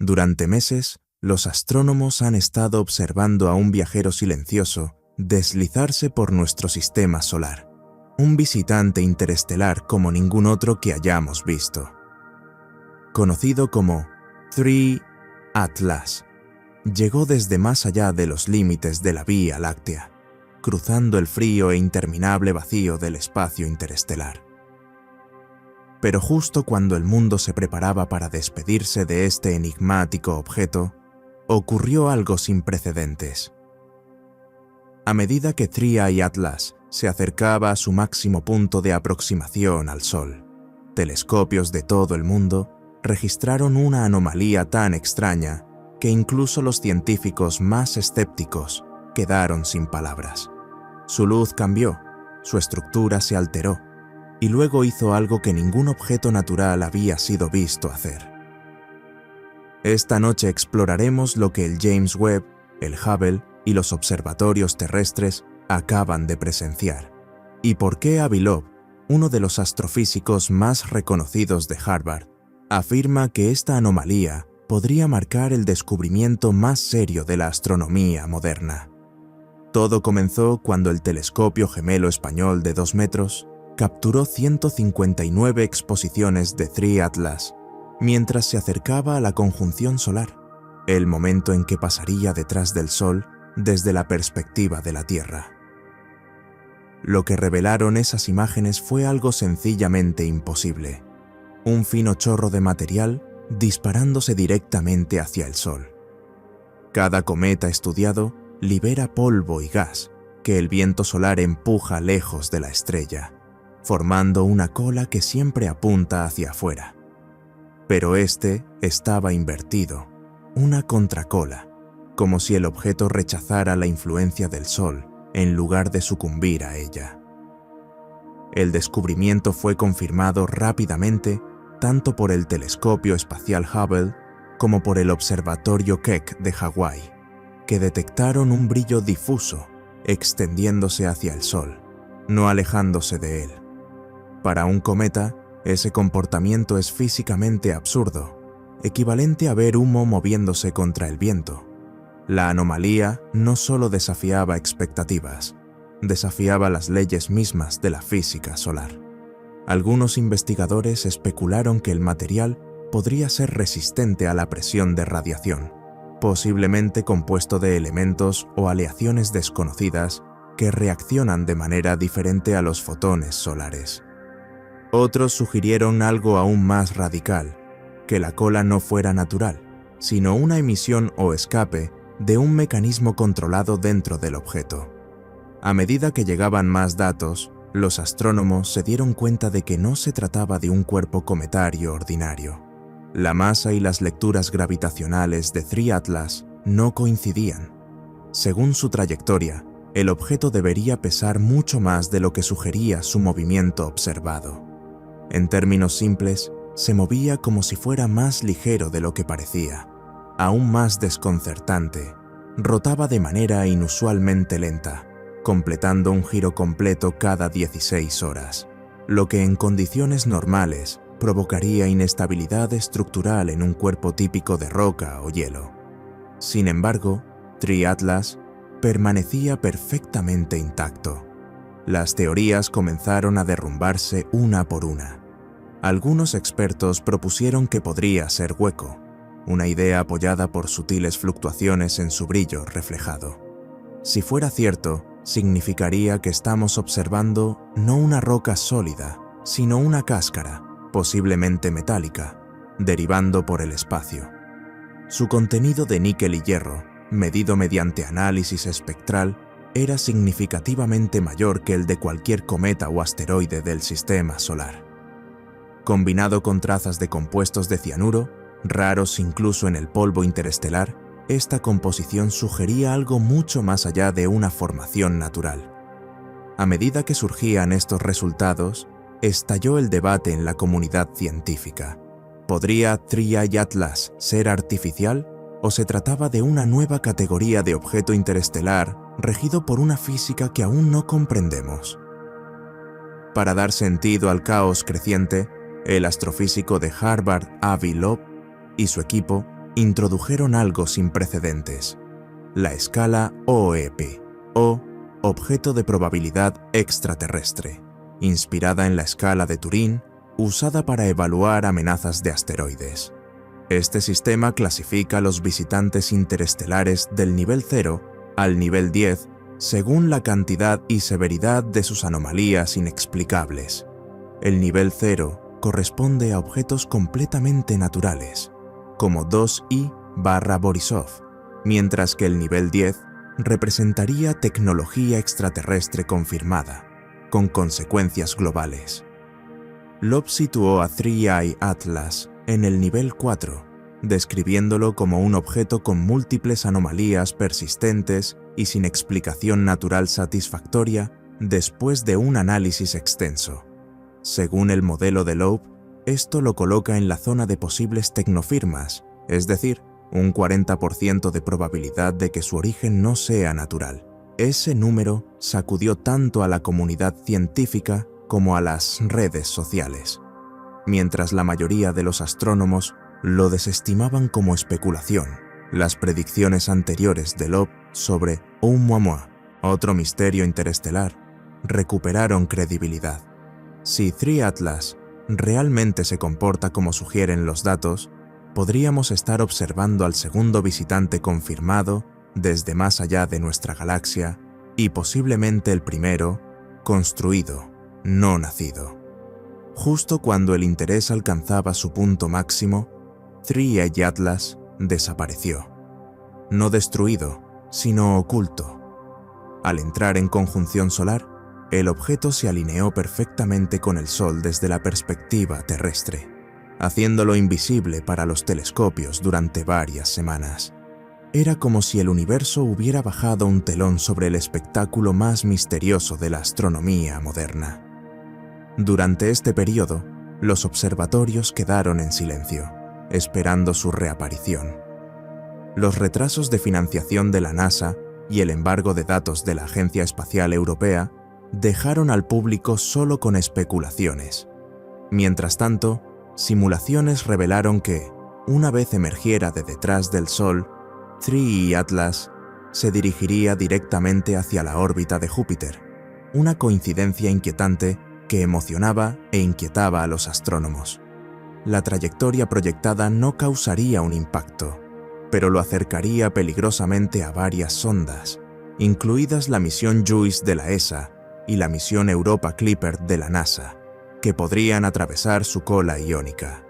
Durante meses, los astrónomos han estado observando a un viajero silencioso deslizarse por nuestro sistema solar, un visitante interestelar como ningún otro que hayamos visto. Conocido como 3 Atlas, llegó desde más allá de los límites de la Vía Láctea, cruzando el frío e interminable vacío del espacio interestelar. Pero justo cuando el mundo se preparaba para despedirse de este enigmático objeto, ocurrió algo sin precedentes. A medida que 3 Atlas se acercaba a su máximo punto de aproximación al Sol, telescopios de todo el mundo registraron una anomalía tan extraña que incluso los científicos más escépticos quedaron sin palabras. Su luz cambió, su estructura se alteró, y luego hizo algo que ningún objeto natural había sido visto hacer. Esta noche exploraremos lo que el James Webb, el Hubble y los observatorios terrestres acaban de presenciar, y por qué Avi Loeb, uno de los astrofísicos más reconocidos de Harvard, afirma que esta anomalía podría marcar el descubrimiento más serio de la astronomía moderna. Todo comenzó cuando el telescopio gemelo español de 2 metros capturó 159 exposiciones de 3 Atlas mientras se acercaba a la conjunción solar, el momento en que pasaría detrás del Sol desde la perspectiva de la Tierra. Lo que revelaron esas imágenes fue algo sencillamente imposible: un fino chorro de material disparándose directamente hacia el Sol. Cada cometa estudiado libera polvo y gas que el viento solar empuja lejos de la estrella, formando una cola que siempre apunta hacia afuera. Pero este estaba invertido, una contracola, como si el objeto rechazara la influencia del Sol en lugar de sucumbir a ella. El descubrimiento fue confirmado rápidamente tanto por el telescopio espacial Hubble como por el observatorio Keck de Hawái, que detectaron un brillo difuso extendiéndose hacia el Sol, no alejándose de él. Para un cometa, ese comportamiento es físicamente absurdo, equivalente a ver humo moviéndose contra el viento. La anomalía no solo desafiaba expectativas, desafiaba las leyes mismas de la física solar. Algunos investigadores especularon que el material podría ser resistente a la presión de radiación, posiblemente compuesto de elementos o aleaciones desconocidas que reaccionan de manera diferente a los fotones solares. Otros sugirieron algo aún más radical, que la cola no fuera natural, sino una emisión o escape de un mecanismo controlado dentro del objeto. A medida que llegaban más datos, los astrónomos se dieron cuenta de que no se trataba de un cuerpo cometario ordinario. La masa y las lecturas gravitacionales de 3 Atlas no coincidían. Según su trayectoria, el objeto debería pesar mucho más de lo que sugería su movimiento observado. En términos simples, se movía como si fuera más ligero de lo que parecía. Aún más desconcertante, rotaba de manera inusualmente lenta, completando un giro completo cada 16 horas, lo que en condiciones normales provocaría inestabilidad estructural en un cuerpo típico de roca o hielo. Sin embargo, 3 Atlas permanecía perfectamente intacto. Las teorías comenzaron a derrumbarse una por una. Algunos expertos propusieron que podría ser hueco, una idea apoyada por sutiles fluctuaciones en su brillo reflejado. Si fuera cierto, significaría que estamos observando no una roca sólida, sino una cáscara, posiblemente metálica, derivando por el espacio. Su contenido de níquel y hierro, medido mediante análisis espectral, era significativamente mayor que el de cualquier cometa o asteroide del sistema solar. Combinado con trazas de compuestos de cianuro, raros incluso en el polvo interestelar, esta composición sugería algo mucho más allá de una formación natural. A medida que surgían estos resultados, estalló el debate en la comunidad científica. ¿Podría 3 Atlas ser artificial o se trataba de una nueva categoría de objeto interestelar regido por una física que aún no comprendemos? Para dar sentido al caos creciente, el astrofísico de Harvard, Avi Loeb, y su equipo introdujeron algo sin precedentes: la escala OEP, o Objeto de Probabilidad Extraterrestre, inspirada en la escala de Turing, usada para evaluar amenazas de asteroides. Este sistema clasifica a los visitantes interestelares del nivel 0 al nivel 10 según la cantidad y severidad de sus anomalías inexplicables. El nivel 0 corresponde a objetos completamente naturales, como 2I/Borisov, mientras que el nivel 10 representaría tecnología extraterrestre confirmada, con consecuencias globales. Loeb situó a 3I Atlas en el nivel 4, describiéndolo como un objeto con múltiples anomalías persistentes y sin explicación natural satisfactoria después de un análisis extenso. Según el modelo de Loeb, esto lo coloca en la zona de posibles tecnofirmas, es decir, un 40% de probabilidad de que su origen no sea natural. Ese número sacudió tanto a la comunidad científica como a las redes sociales. Mientras la mayoría de los astrónomos lo desestimaban como especulación, las predicciones anteriores de Loeb sobre Oumuamua, otro misterio interestelar, recuperaron credibilidad. Si 3 Atlas realmente se comporta como sugieren los datos, podríamos estar observando al segundo visitante confirmado desde más allá de nuestra galaxia y posiblemente el primero construido, no nacido. Justo cuando el interés alcanzaba su punto máximo, 3I Atlas desapareció. No destruido, sino oculto. Al entrar en conjunción solar, el objeto se alineó perfectamente con el Sol desde la perspectiva terrestre, haciéndolo invisible para los telescopios durante varias semanas. Era como si el universo hubiera bajado un telón sobre el espectáculo más misterioso de la astronomía moderna. Durante este periodo, los observatorios quedaron en silencio, esperando su reaparición. Los retrasos de financiación de la NASA y el embargo de datos de la Agencia Espacial Europea dejaron al público solo con especulaciones. Mientras tanto, simulaciones revelaron que, una vez emergiera de detrás del Sol, 3I Atlas se dirigiría directamente hacia la órbita de Júpiter, una coincidencia inquietante que emocionaba e inquietaba a los astrónomos. La trayectoria proyectada no causaría un impacto, pero lo acercaría peligrosamente a varias sondas, incluidas la misión JUICE de la ESA y la misión Europa Clipper de la NASA, que podrían atravesar su cola iónica.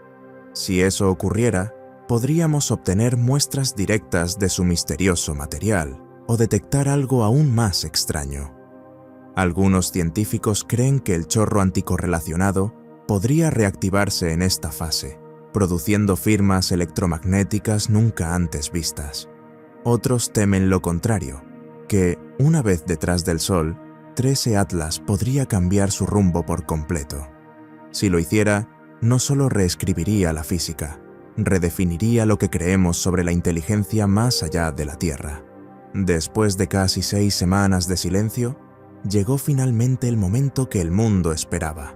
Si eso ocurriera, podríamos obtener muestras directas de su misterioso material o detectar algo aún más extraño. Algunos científicos creen que el chorro anticorrelacionado podría reactivarse en esta fase, produciendo firmas electromagnéticas nunca antes vistas. Otros temen lo contrario, que, una vez detrás del Sol, 3I Atlas podría cambiar su rumbo por completo. Si lo hiciera, no solo reescribiría la física, redefiniría lo que creemos sobre la inteligencia más allá de la Tierra. Después de casi 6 semanas de silencio, llegó finalmente el momento que el mundo esperaba.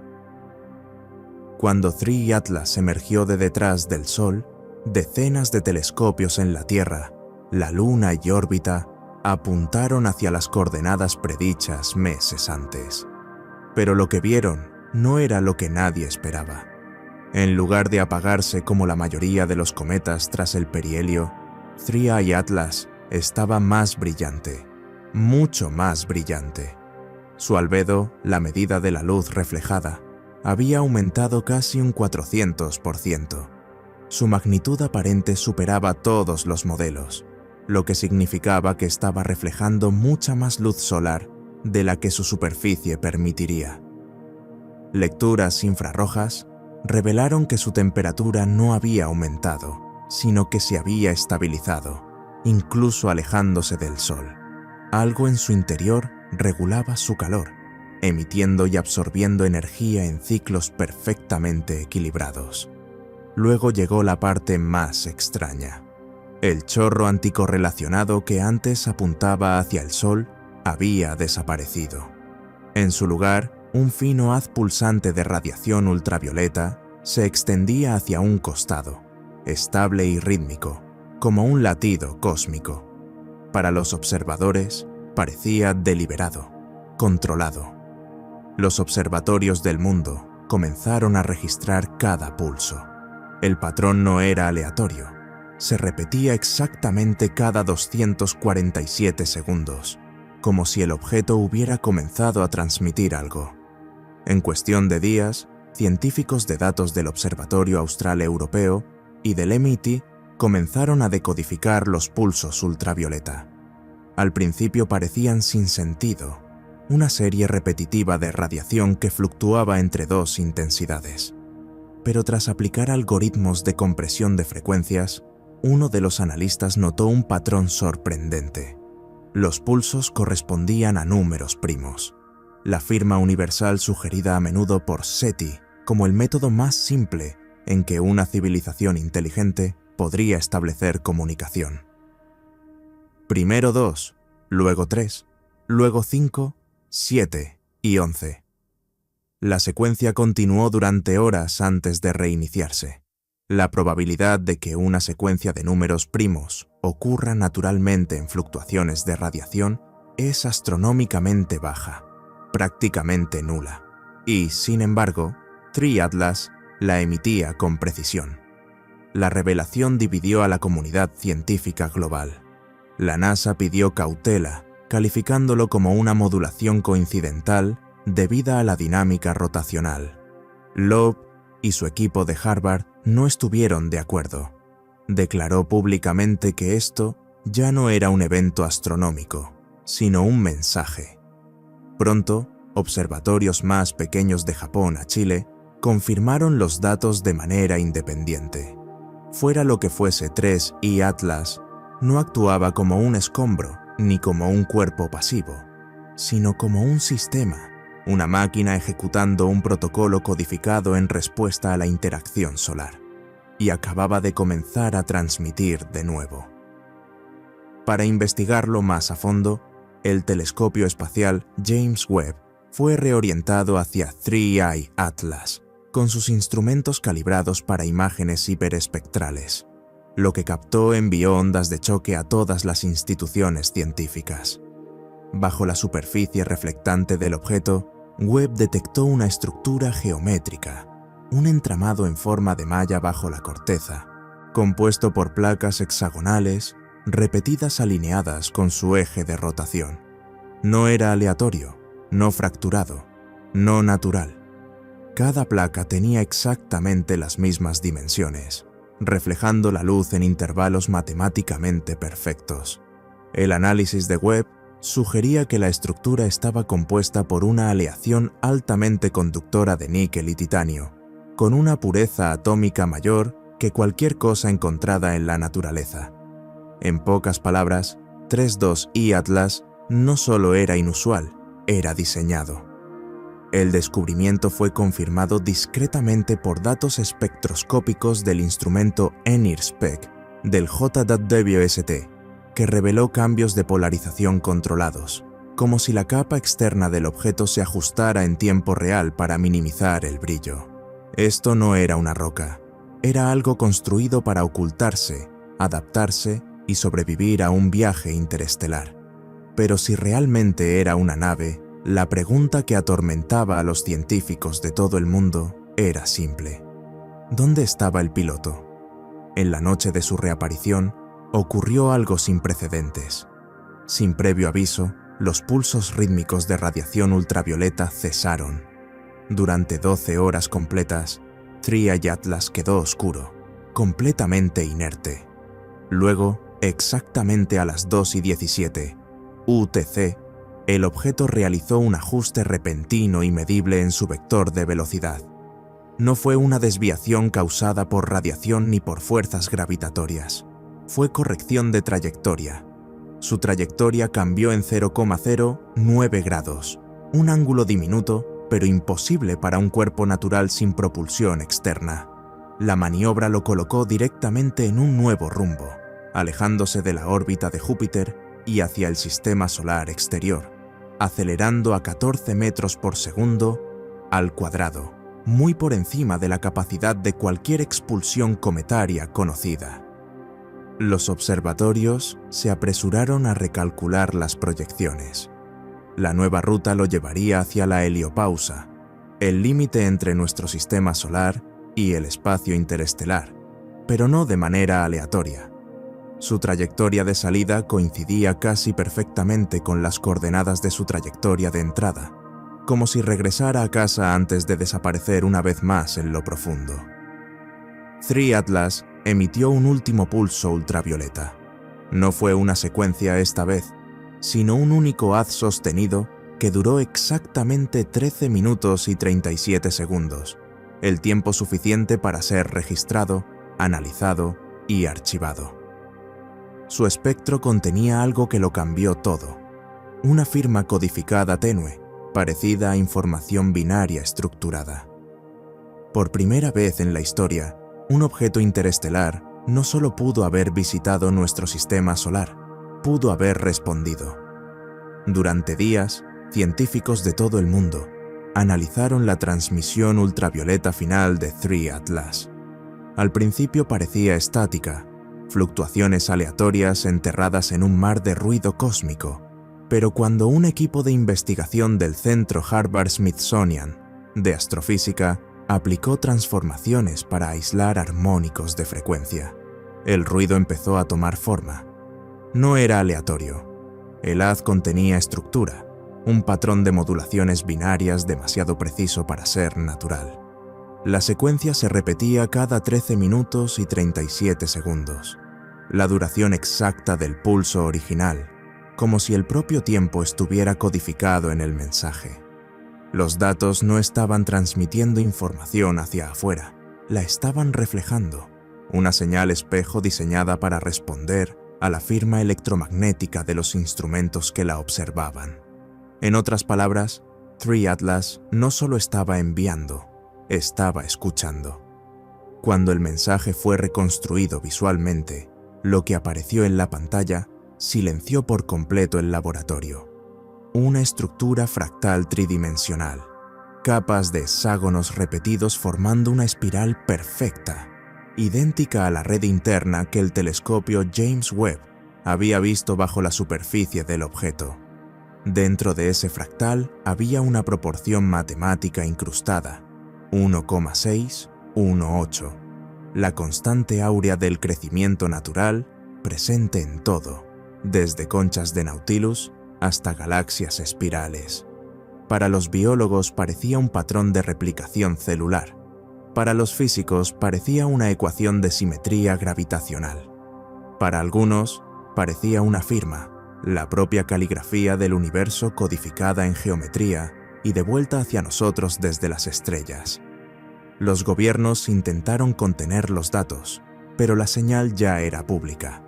Cuando 3I Atlas emergió de detrás del Sol, decenas de telescopios en la Tierra, la Luna y órbita apuntaron hacia las coordenadas predichas meses antes. Pero lo que vieron no era lo que nadie esperaba. En lugar de apagarse como la mayoría de los cometas tras el perihelio, 3I Atlas estaba más brillante, mucho más brillante. Su albedo, la medida de la luz reflejada, había aumentado casi un 400%. Su magnitud aparente superaba todos los modelos, lo que significaba que estaba reflejando mucha más luz solar de la que su superficie permitiría. Lecturas infrarrojas revelaron que su temperatura no había aumentado, sino que se había estabilizado, incluso alejándose del Sol. Algo en su interior regulaba su calor, emitiendo y absorbiendo energía en ciclos perfectamente equilibrados. Luego llegó la parte más extraña. El chorro anticorrelacionado que antes apuntaba hacia el Sol había desaparecido. En su lugar, un fino haz pulsante de radiación ultravioleta se extendía hacia un costado, estable y rítmico, como un latido cósmico. Para los observadores, parecía deliberado, controlado. Los observatorios del mundo comenzaron a registrar cada pulso. El patrón no era aleatorio, se repetía exactamente cada 247 segundos, como si el objeto hubiera comenzado a transmitir algo. En cuestión de días, científicos de datos del Observatorio Austral Europeo y del MIT comenzaron a decodificar los pulsos ultravioleta. Al principio parecían sin sentido, una serie repetitiva de radiación que fluctuaba entre dos intensidades. Pero tras aplicar algoritmos de compresión de frecuencias, uno de los analistas notó un patrón sorprendente. Los pulsos correspondían a números primos, la firma universal sugerida a menudo por SETI como el método más simple en que una civilización inteligente podría establecer comunicación. Primero 2, luego 3, luego 5, 7 y 11. La secuencia continuó durante horas antes de reiniciarse. La probabilidad de que una secuencia de números primos ocurra naturalmente en fluctuaciones de radiación es astronómicamente baja, prácticamente nula, y, sin embargo, TriAtlas la emitía con precisión. La revelación dividió a la comunidad científica global. La NASA pidió cautela, calificándolo como una modulación coincidental debida a la dinámica rotacional. Loeb y su equipo de Harvard no estuvieron de acuerdo. Declaró públicamente que esto ya no era un evento astronómico, sino un mensaje. Pronto, observatorios más pequeños de Japón a Chile confirmaron los datos de manera independiente. Fuera lo que fuese 3i Atlas, no actuaba como un escombro ni como un cuerpo pasivo, sino como un sistema, una máquina ejecutando un protocolo codificado en respuesta a la interacción solar, y acababa de comenzar a transmitir de nuevo. Para investigarlo más a fondo, el telescopio espacial James Webb fue reorientado hacia 3i Atlas, con sus instrumentos calibrados para imágenes hiperespectrales. Lo que captó envió ondas de choque a todas las instituciones científicas. Bajo la superficie reflectante del objeto, Webb detectó una estructura geométrica, un entramado en forma de malla bajo la corteza, compuesto por placas hexagonales, repetidas alineadas con su eje de rotación. No era aleatorio, no fracturado, no natural. Cada placa tenía exactamente las mismas dimensiones, reflejando la luz en intervalos matemáticamente perfectos. El análisis de Webb sugería que la estructura estaba compuesta por una aleación altamente conductora de níquel y titanio, con una pureza atómica mayor que cualquier cosa encontrada en la naturaleza. En pocas palabras, 3.2i Atlas no solo era inusual, era diseñado. El descubrimiento fue confirmado discretamente por datos espectroscópicos del instrumento NIRSPEC del JWST, que reveló cambios de polarización controlados, como si la capa externa del objeto se ajustara en tiempo real para minimizar el brillo. Esto no era una roca, era algo construido para ocultarse, adaptarse y sobrevivir a un viaje interestelar. Pero si realmente era una nave, la pregunta que atormentaba a los científicos de todo el mundo era simple. ¿Dónde estaba el piloto? En la noche de su reaparición, ocurrió algo sin precedentes. Sin previo aviso, los pulsos rítmicos de radiación ultravioleta cesaron. Durante 12 horas completas, 3i Atlas quedó oscuro, completamente inerte. Luego, exactamente a las 2:17 UTC, el objeto realizó un ajuste repentino y medible en su vector de velocidad. No fue una desviación causada por radiación ni por fuerzas gravitatorias. Fue corrección de trayectoria. Su trayectoria cambió en 0,09 grados, un ángulo diminuto, pero imposible para un cuerpo natural sin propulsión externa. La maniobra lo colocó directamente en un nuevo rumbo, alejándose de la órbita de Júpiter y hacia el sistema solar exterior, acelerando a 14 metros por segundo al cuadrado, muy por encima de la capacidad de cualquier expulsión cometaria conocida. Los observatorios se apresuraron a recalcular las proyecciones. La nueva ruta lo llevaría hacia la heliopausa, el límite entre nuestro sistema solar y el espacio interestelar, pero no de manera aleatoria. Su trayectoria de salida coincidía casi perfectamente con las coordenadas de su trayectoria de entrada, como si regresara a casa antes de desaparecer una vez más en lo profundo. 3 Atlas emitió un último pulso ultravioleta. No fue una secuencia esta vez, sino un único haz sostenido que duró exactamente 13 minutos y 37 segundos, el tiempo suficiente para ser registrado, analizado y archivado. Su espectro contenía algo que lo cambió todo, una firma codificada tenue, parecida a información binaria estructurada. Por primera vez en la historia, un objeto interestelar no solo pudo haber visitado nuestro sistema solar, pudo haber respondido. Durante días, científicos de todo el mundo analizaron la transmisión ultravioleta final de 3 Atlas. Al principio parecía estática, fluctuaciones aleatorias enterradas en un mar de ruido cósmico, pero cuando un equipo de investigación del Centro Harvard-Smithsonian de Astrofísica aplicó transformaciones para aislar armónicos de frecuencia, el ruido empezó a tomar forma. No era aleatorio. El haz contenía estructura, un patrón de modulaciones binarias demasiado preciso para ser natural. La secuencia se repetía cada 13 minutos y 37 segundos, la duración exacta del pulso original, como si el propio tiempo estuviera codificado en el mensaje. Los datos no estaban transmitiendo información hacia afuera, la estaban reflejando, una señal espejo diseñada para responder a la firma electromagnética de los instrumentos que la observaban. En otras palabras, 3 Atlas no solo estaba enviando, estaba escuchando. Cuando el mensaje fue reconstruido visualmente, lo que apareció en la pantalla silenció por completo el laboratorio. Una estructura fractal tridimensional, capas de hexágonos repetidos formando una espiral perfecta, idéntica a la red interna que el telescopio James Webb había visto bajo la superficie del objeto. Dentro de ese fractal había una proporción matemática incrustada, 1,618, la constante áurea del crecimiento natural presente en todo, desde conchas de Nautilus hasta galaxias espirales. Para los biólogos parecía un patrón de replicación celular. Para los físicos parecía una ecuación de simetría gravitacional. Para algunos parecía una firma, la propia caligrafía del universo codificada en geometría y devuelta hacia nosotros desde las estrellas. Los gobiernos intentaron contener los datos, pero la señal ya era pública.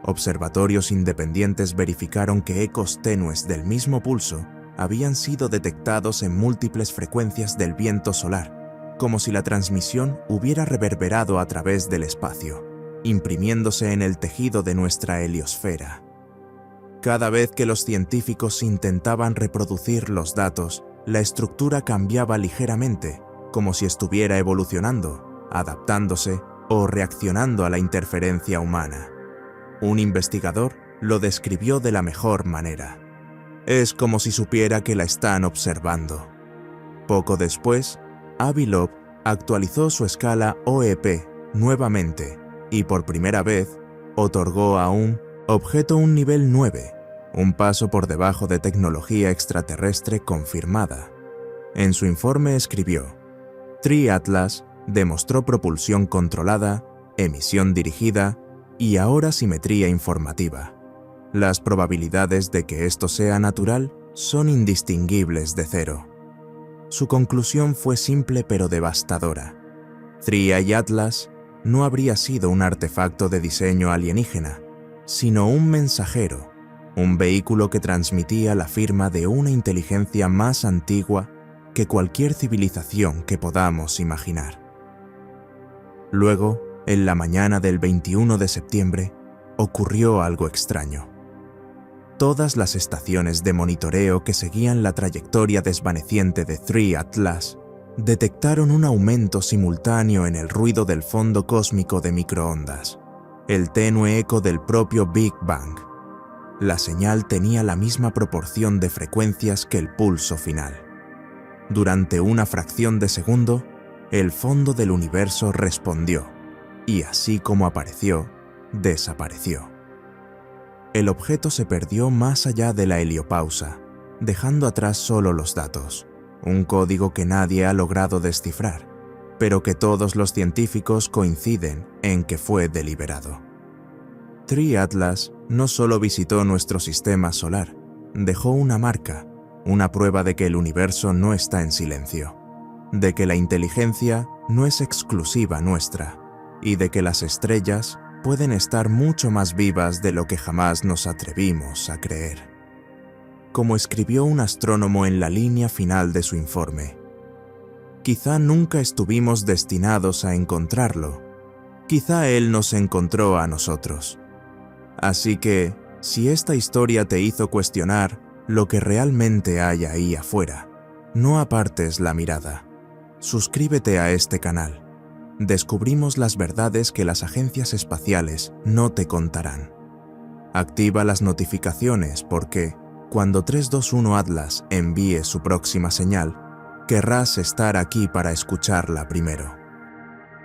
Observatorios independientes verificaron que ecos tenues del mismo pulso habían sido detectados en múltiples frecuencias del viento solar, como si la transmisión hubiera reverberado a través del espacio, imprimiéndose en el tejido de nuestra heliosfera. Cada vez que los científicos intentaban reproducir los datos, la estructura cambiaba ligeramente, como si estuviera evolucionando, adaptándose o reaccionando a la interferencia humana. Un investigador lo describió de la mejor manera. Es como si supiera que la están observando. Poco después, Avi Loeb actualizó su escala OEP nuevamente y por primera vez otorgó a un objeto un nivel 9, un paso por debajo de tecnología extraterrestre confirmada. En su informe escribió: 3 Atlas demostró propulsión controlada, emisión dirigida y ahora simetría informativa. Las probabilidades de que esto sea natural son indistinguibles de cero. Su conclusión fue simple pero devastadora. 3 Atlas no habría sido un artefacto de diseño alienígena, sino un mensajero, un vehículo que transmitía la firma de una inteligencia más antigua que cualquier civilización que podamos imaginar. Luego, en la mañana del 21 de septiembre, ocurrió algo extraño. Todas las estaciones de monitoreo que seguían la trayectoria desvaneciente de 3 Atlas detectaron un aumento simultáneo en el ruido del fondo cósmico de microondas. el tenue eco del propio Big Bang. La señal tenía la misma proporción de frecuencias que el pulso final. Durante una fracción de segundo, el fondo del universo respondió, y así como apareció, desapareció. El objeto se perdió más allá de la heliopausa, dejando atrás solo los datos, un código que nadie ha logrado descifrar, pero que todos los científicos coinciden en que fue deliberado. Tri-Atlas no solo visitó nuestro sistema solar, dejó una marca, una prueba de que el universo no está en silencio, de que la inteligencia no es exclusiva nuestra y de que las estrellas pueden estar mucho más vivas de lo que jamás nos atrevimos a creer. Como escribió un astrónomo en la línea final de su informe, quizá nunca estuvimos destinados a encontrarlo, quizá él nos encontró a nosotros. Así que, si esta historia te hizo cuestionar lo que realmente hay ahí afuera, no apartes la mirada. Suscríbete a este canal. Descubrimos las verdades que las agencias espaciales no te contarán. Activa las notificaciones porque, cuando 321 Atlas envíe su próxima señal, querrás estar aquí para escucharla primero.